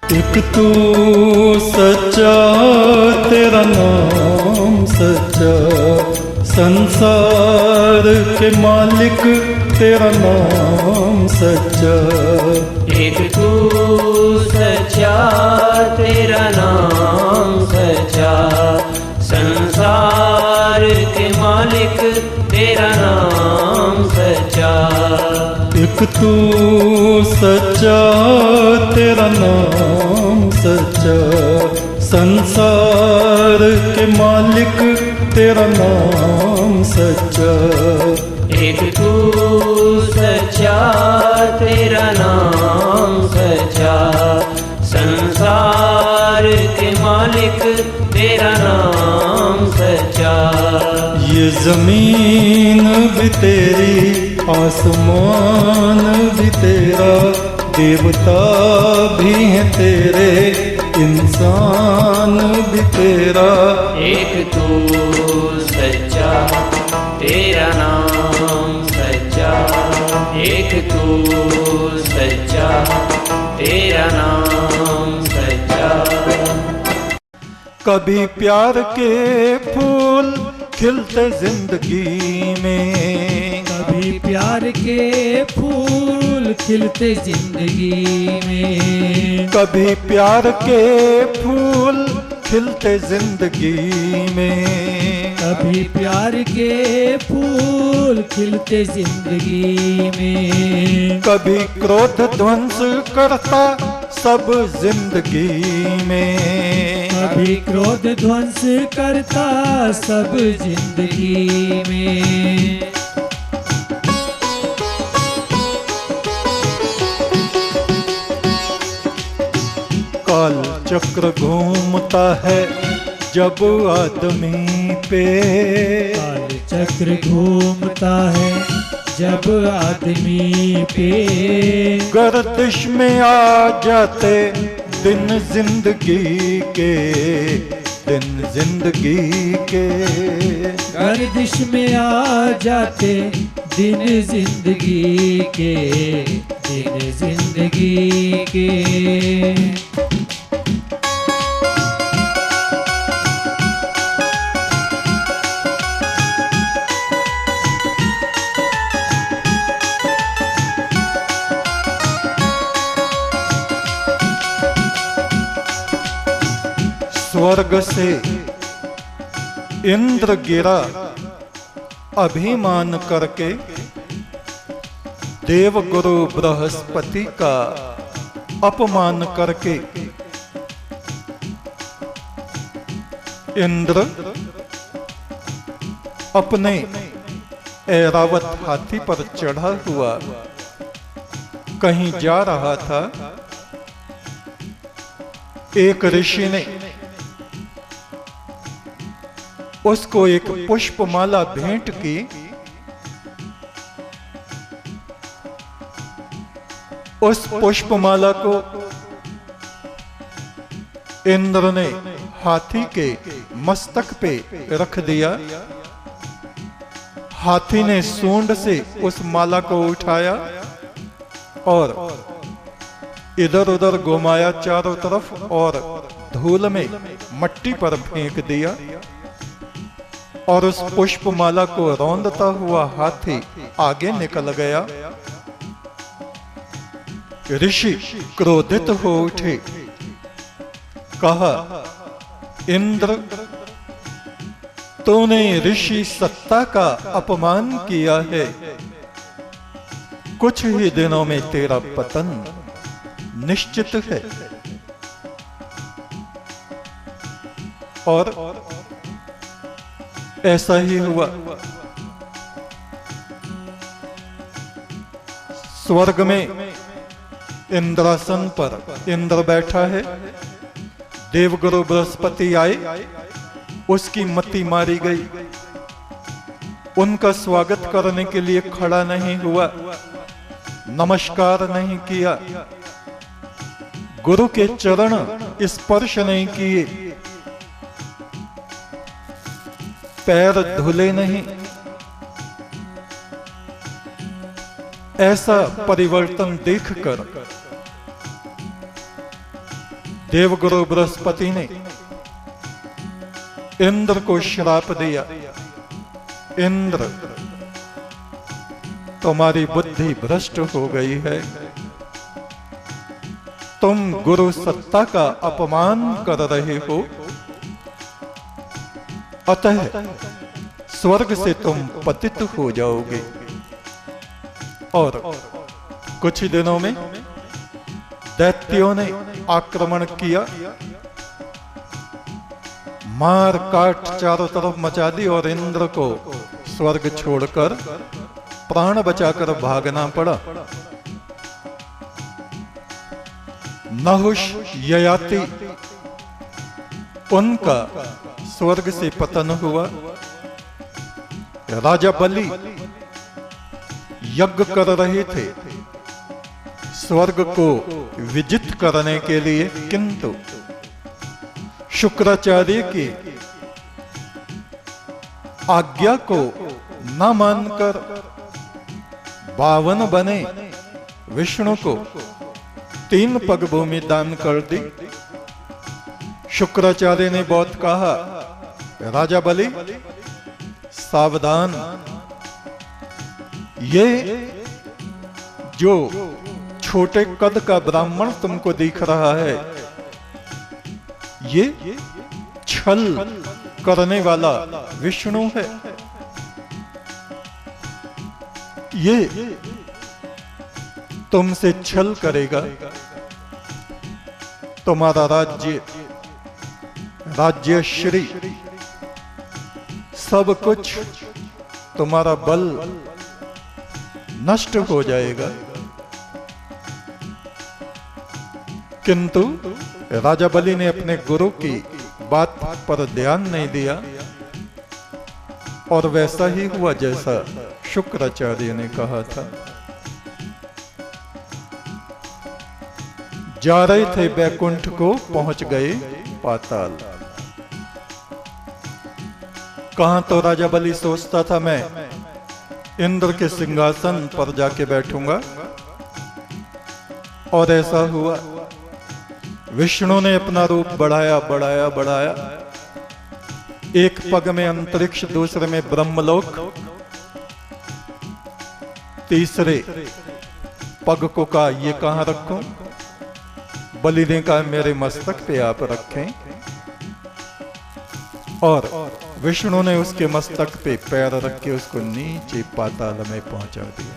एक तू सच्चा, तेरा नाम सच्चा, संसार के मालिक तेरा नाम सच्चा। एक तू सच्चा, तेरा नाम सच्चा, संसार के मालिक तेरा नाम सच्चा। एक तू सच्चा, तेरा नाम सच्चा, संसार के मालिक तेरा नाम सच्चा। एक तू सच्चा, तेरा नाम सच्चा, संसार के मालिक तेरा नाम सच्चा। ये जमीन भी तेरी, आसमान भी तेरा, देवता भी है तेरे, इंसान भी तेरा। एक तू सच्चा, तेरा नाम सच्चा, एक तू सच्चा, तेरा नाम सच्चा। कभी प्यार के फूल खिलते जिंदगी में, कभी प्यार के फूल खिलते जिंदगी में, कभी प्यार के फूल खिलते जिंदगी में, कभी प्यार के फूल खिलते जिंदगी में, कभी क्रोध ध्वंस करता सब जिंदगी में, कभी क्रोध ध्वंस करता सब जिंदगी में। काल चक्र घूमता है जब आदमी पे, काल चक्र घूमता है जब आदमी पे, गर्दिश में आ जाते दिन जिंदगी के, दिन जिंदगी के, गर्दिश में आ जाते दिन जिंदगी के, दिन जिंदगी के। स्वर्ग से इंद्र गिरा अभिमान करके, देवगुरु बृहस्पति का अपमान करके। इंद्र अपने ऐरावत हाथी पर चढ़ा हुआ कहीं जा रहा था। एक ऋषि ने उसको एक पुष्पमाला भेंट की। उस पुष्पमाला को इंद्र ने हाथी के मस्तक पे रख दिया। हाथी ने सूंड से उस माला को उठाया और इधर उधर घुमाया चारों तरफ और धूल में मट्टी पर फेंक दिया। और उस पुष्पमाला को रौंदता हुआ हाथी आगे निकल गया। ऋषि क्रोधित हो उठे, कहा, इंद्र, तूने ऋषि सत्ता का अपमान किया है। कुछ ही दिनों में तेरा पतन निश्चित है। और ऐसा ही हुआ। स्वर्ग में इंद्रासन पर इंद्र बैठा है। देवगुरु बृहस्पति आए, उसकी मति मारी गई। उनका स्वागत करने के लिए खड़ा नहीं हुआ, नमस्कार नहीं किया, गुरु के चरण स्पर्श नहीं किए, पैर धुले नहीं। ऐसा परिवर्तन देखकर देवगुरु बृहस्पति ने इंद्र को श्राप दिया, इंद्र तुम्हारी बुद्धि भ्रष्ट हो गई है, तुम गुरु सत्ता का अपमान कर रहे हो, अतः स्वर्ग से तुम पतित हो जाओगे। और कुछ ही दिनों में दैत्यों ने आक्रमण किया, मार काट चारों तरफ मचा दी और इंद्र को स्वर्ग छोड़कर प्राण बचाकर भागना पड़ा। नहुष ययाति उनका स्वर्ग से पतन हुआ। राजा बलि यज्ञ कर रहे थे स्वर्ग को विजित करने के लिए, किंतु शुक्राचार्य की आज्ञा को न मानकर 52 बने विष्णु को 3 पग भूमि दान कर दी। शुक्राचार्य ने बहुत कहा, राजा बलि सावधान, ये जो छोटे कद का ब्राह्मण तुमको दिख रहा है, ये छल करने वाला विष्णु है। ये तुमसे छल करेगा, तुम्हारा राज्य श्री सब कुछ, तुम्हारा बल नष्ट हो जाएगा। किंतु राजा बलि ने अपने गुरु की बात पर ध्यान नहीं दिया और वैसा ही हुआ जैसा शुक्राचार्य ने कहा था। जा रहे थे बैकुंठ को, पहुंच गए पाताल। कहां तो राजा बलि सोचता था मैं इंद्र के सिंहासन पर जाके बैठूंगा, और ऐसा हुआ। विष्णु ने अपना रूप बढ़ाया बढ़ाया बढ़ाया, एक पग में अंतरिक्ष, दूसरे में ब्रह्मलोक, तीसरे पग को कहा ये कहां रखूं? बलि ने कहा मेरे मस्तक पे आप रखें, और विष्णु ने उसके मस्तक पे पैर रख के उसको नीचे पाताल में पहुंचा दिया।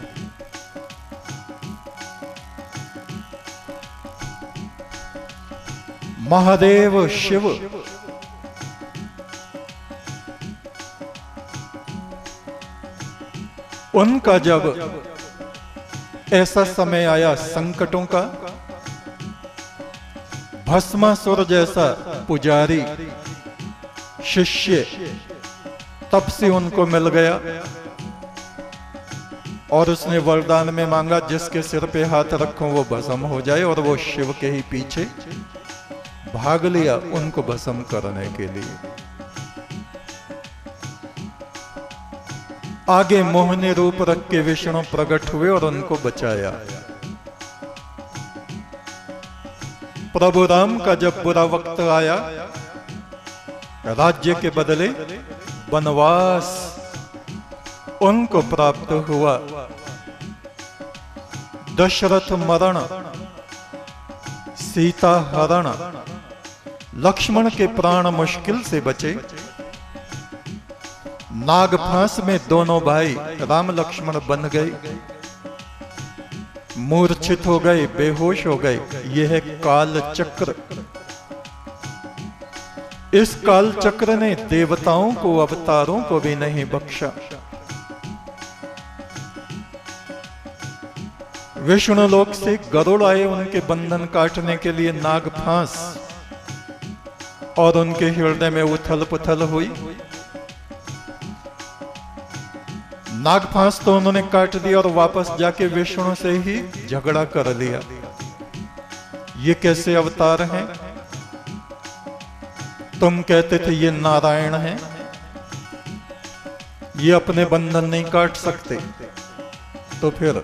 महादेव शिव उनका जब ऐसा समय आया संकटों का, भस्मासुर जैसा पुजारी शिष्य तब से उनको मिल गया, और उसने वरदान में मांगा जिसके सिर पे हाथ रखूं वो भस्म हो जाए, और वो शिव के ही पीछे भाग लिया उनको भस्म करने के लिए। आगे मोहनी रूप रख के विष्णु प्रकट हुए और उनको बचाया। प्रभु राम का जब बुरा वक्त आया, राज्य के बदले वनवास उनको प्राप्त हुआ। दशरथ मरण, सीता हरण, लक्ष्मण के प्राण मुश्किल से बचे। नागफांस में दोनों भाई राम लक्ष्मण बन गए, मूर्छित हो गए, बेहोश हो गए। यह है काल चक्र। इस काल चक्र ने देवताओं को, अवतारों को भी नहीं बख्शा। विष्णु लोक से गरुड़ आए उनके बंधन काटने के लिए, नागफांस, और उनके हृदय में उथल पुथल हुई। नागफांस तो उन्होंने काट दिया और वापस जाके विष्णु से ही झगड़ा कर लिया। ये कैसे अवतार हैं? तुम कहते थे ये नारायण हैं, ये अपने बंधन नहीं काट सकते, तो फिर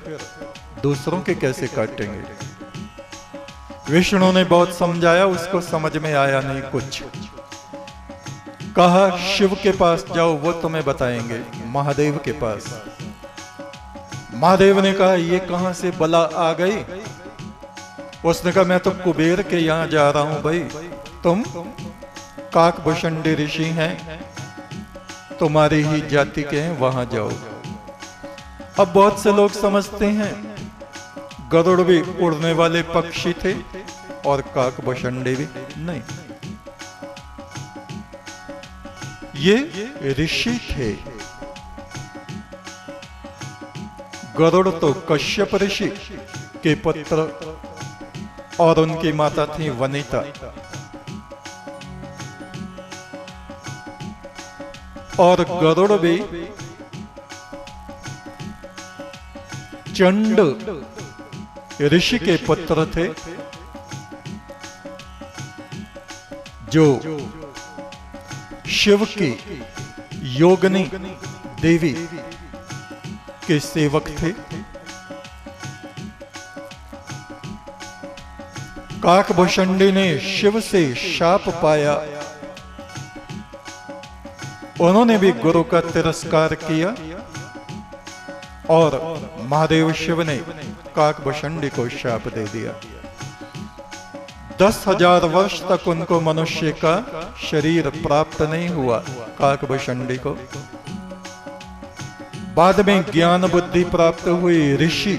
दूसरों के कैसे काटेंगे? विष्णु ने बहुत समझाया, उसको समझ में आया नहीं कुछ। कहा शिव के पास जाओ, वो तुम्हें बताएंगे, महादेव के पास। महादेव ने कहा ये कहां से बला आ गई? उसने कहा मैं तो कुबेर के यहां जा रहा हूं भाई, तुम काकभूषणी ऋषि हैं, तुम्हारी ही जाति के हैं, वहां जाओ। अब बहुत से लोग समझते हैं गरुड़ भी उड़ने वाले पक्षी थे और काकभूषणी भी नहीं, ये ऋषि थे। गरुड़ तो कश्यप ऋषि के पुत्र और उनकी माता थी वनिता। और गरुड़ भी चंड ऋषि के पुत्र थे, जो शिव की योगिनी देवी के सेवक थे। काकभूषणी ने शिव से शाप पाया, उन्होंने भी गुरु का तिरस्कार किया और महादेव शिव ने काकभूषणी को शाप दे दिया। 10,000 वर्ष तक उनको मनुष्य का शरीर प्राप्त नहीं हुआ काकभूषणी को। बाद में ज्ञान बुद्धि प्राप्त हुई, ऋषि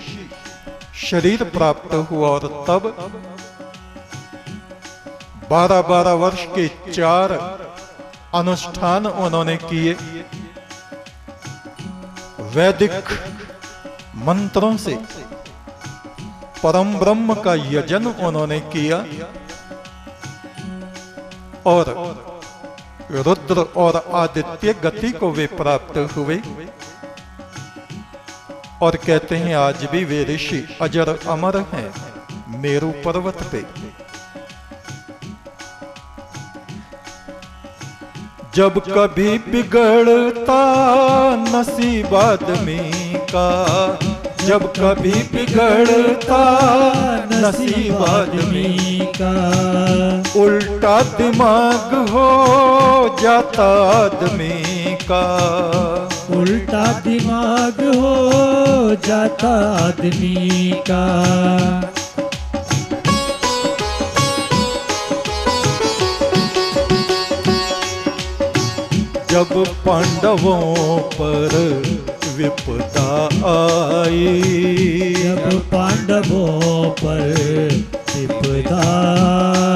शरीर प्राप्त हुआ और तब 12-12 वर्ष के 4 अनुष्ठान उन्होंने किए। वैदिक मंत्रों से परम ब्रह्म का यजन उन्होंने किया और रुद्र और आदित्य गति को वे प्राप्त हुए। और कहते हैं आज भी वे ऋषि अजर अमर हैं मेरू पर्वत पे। जब कभी बिगड़ता नसीब आदमी का, जब कभी बिगड़ता नसीब आदमी का, उल्टा दिमाग हो जाता आदमी का, उल्टा दिमाग हो जाता आदमी का। जब पांडवों पर विपदा आई, जब पांडवों पर विपदा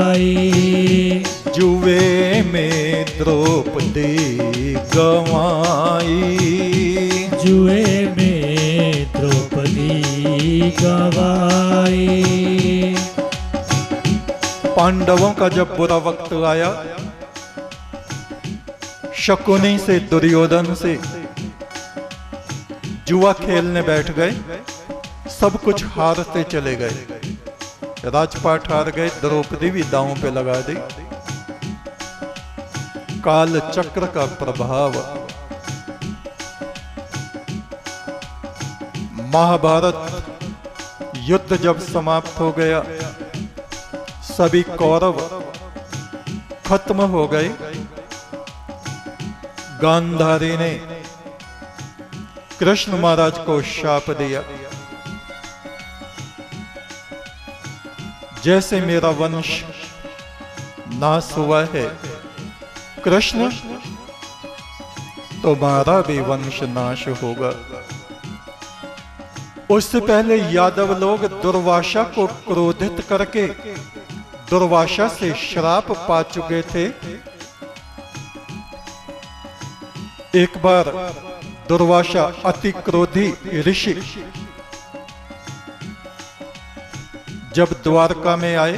आई, जुए में द्रौपदी गंवाई, जुए में द्रौपदी गंवाई। पांडवों का जब बुरा वक्त आया, शकुनी से दुर्योधन से जुआ खेलने बैठ गए, सब कुछ हारते चले गए, राजपाट हार गए, द्रौपदी भी दांव पे लगा दी। काल चक्र का प्रभाव। महाभारत युद्ध जब समाप्त हो गया, सभी कौरव खत्म हो गए। गांधारी ने कृष्ण महाराज को शाप दिया, जैसे मेरा वंश नाश हुआ है कृष्ण, तुम्हारा भी वंश नाश होगा। उससे पहले यादव लोग दुर्वासा को क्रोधित करके दुर्वासा से श्राप पा चुके थे। एक बार दुर्वासा अति क्रोधी ऋषि जब द्वारका में आए,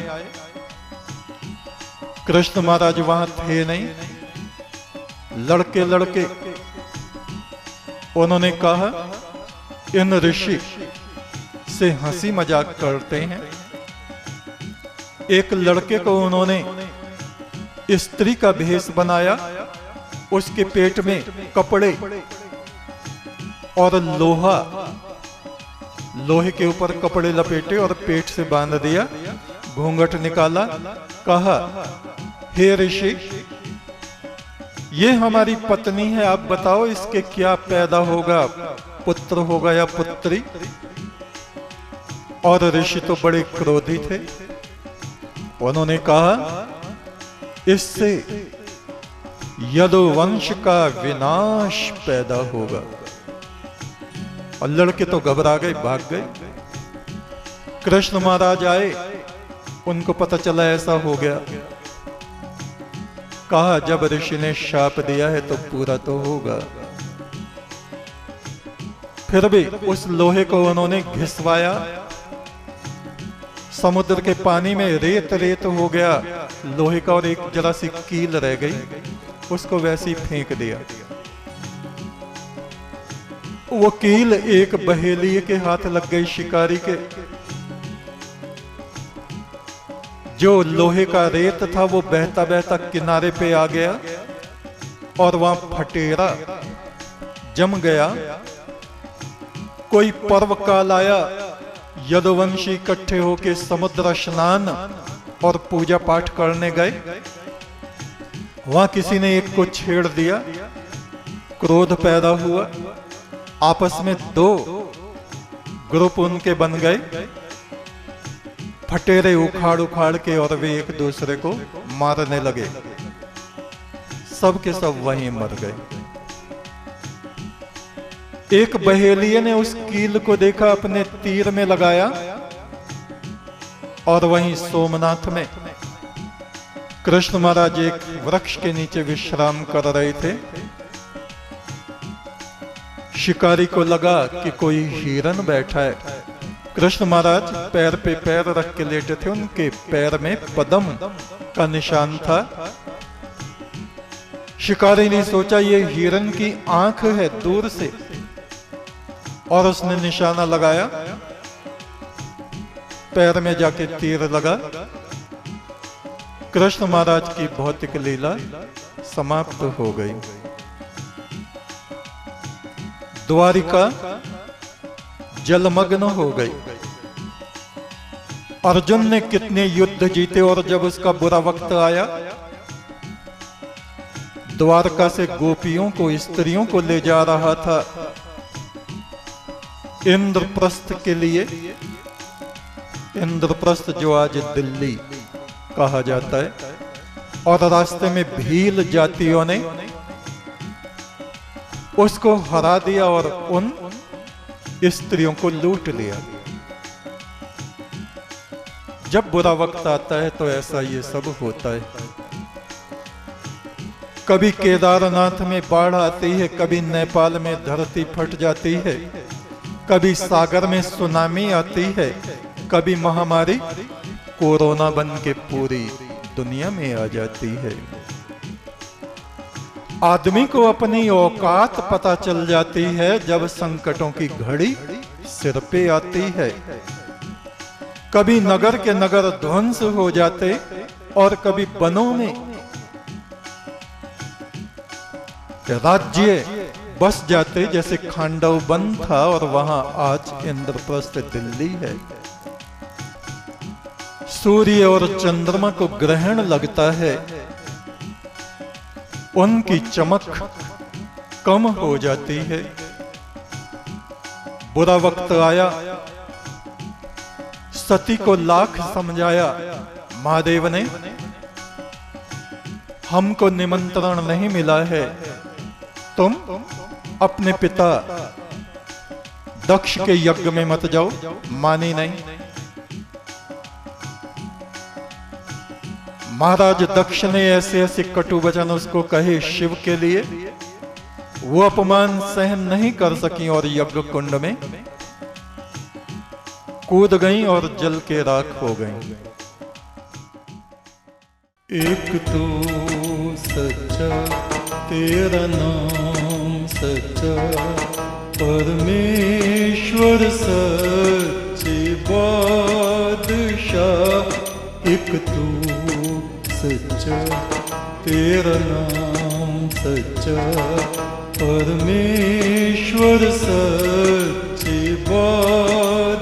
कृष्ण महाराज वहां थे नहीं। लड़के लड़के उन्होंने कहा इन ऋषि से हंसी मजाक करते हैं। एक लड़के को उन्होंने स्त्री का भेष बनाया, उसके पेट में कपड़े और लोहे के ऊपर कपड़े लपेटे और पेट से बांध दिया। घूंघट निकाला, कहा, हे ऋषि, ये हमारी पत्नी है, आप बताओ इसके क्या पैदा होगा, पुत्र होगा या पुत्री? और ऋषि तो बड़े क्रोधी थे। उन्होंने कहा, इससे यदुवंश का विनाश पैदा होगा। और लड़के तो घबरा गए, भाग गए। कृष्ण महाराज आए, उनको पता चला ऐसा हो गया। कहा, जब ऋषि ने शाप दिया है तो पूरा तो होगा। फिर भी उस लोहे को उन्होंने घिसवाया, समुद्र के पानी में रेत रेत हो गया लोहे का, और एक जरा सी कील रह गई, उसको वैसे ही फेंक दिया। वो कील एक बहेलिये के हाथ लग गई, शिकारी के। जो लोहे का रेत था वो बहता बहता किनारे पे आ गया और वहां फटेरा जम गया। कोई पर्व काल आया, यदुवंशी इकट्ठे होके समुद्र स्नान और पूजा पाठ करने गए। वहां किसी ने एक को छेड़ दिया, क्रोध पैदा हुआ, आपस में दो ग्रुप उनके बन गए, फटेरे उखाड़ उखाड़ के, और वे एक दूसरे को मारने लगे। सब के सब वहीं मर गए। एक बहेलिये ने उस कील को देखा, अपने तीर में लगाया, और वहीं सोमनाथ में कृष्ण महाराज एक वृक्ष के नीचे विश्राम कर रहे थे। शिकारी को लगा कि कोई हिरन बैठा है। कृष्ण महाराज पैर पे पैर रख के लेटे थे, उनके पैर में पद्म का निशान था। शिकारी ने सोचा ये हिरन की आंख है दूर से, और उसने निशाना लगाया, पैर में जाके तीर लगा। कृष्ण महाराज की भौतिक लीला समाप्त हो गई। द्वारिका जलमग्न हो गई। अर्जुन ने कितने युद्ध जीते, और जब उसका बुरा वक्त आया, द्वारका से गोपियों को, स्त्रियों को ले जा रहा था इंद्रप्रस्थ के लिए। इंद्रप्रस्थ जो आज दिल्ली कहा जाता है, और रास्ते में भील जातियों ने उसको हरा दिया और उन स्त्रियों को लूट लिया। जब बुरा वक्त आता है तो ऐसा ये सब होता है। कभी केदारनाथ में बाढ़ आती है, कभी नेपाल में धरती फट जाती है, कभी सागर में सुनामी आती है, कभी महामारी कोरोना बन के पूरी दुनिया में आ जाती है। आदमी को अपनी औकात पता चल जाती है जब संकटों की घड़ी सिर पे आती है। कभी नगर के नगर ध्वंस हो जाते, और कभी वनों में राज्य बस जाते, जैसे खांडव वन था और वहां आज इंद्रप्रस्थ दिल्ली है। सूर्य और चंद्रमा को ग्रहण लगता है, उनकी चमक कम हो जाती है। बुरा वक्त आया, सती को लाख समझाया महादेव ने, हमको निमंत्रण नहीं मिला है, तुम अपने पिता दक्ष के यज्ञ में मत जाओ। मानी नहीं। महाराज दक्ष ने ऐसे ऐसे कटु वचन उसको कहे शिव के लिए, वो अपमान सहन नहीं कर सकी और यज्ञ कुंड में कूद गईं और जल के राख हो गईं। एक तू सच्चा, तेरा नाम सच्चा, परमेश्वर सच्चे बादशाह। एक तू सच्चा, तेरा नाम सच्चा, परमेश्वर सच्चे बादशाह।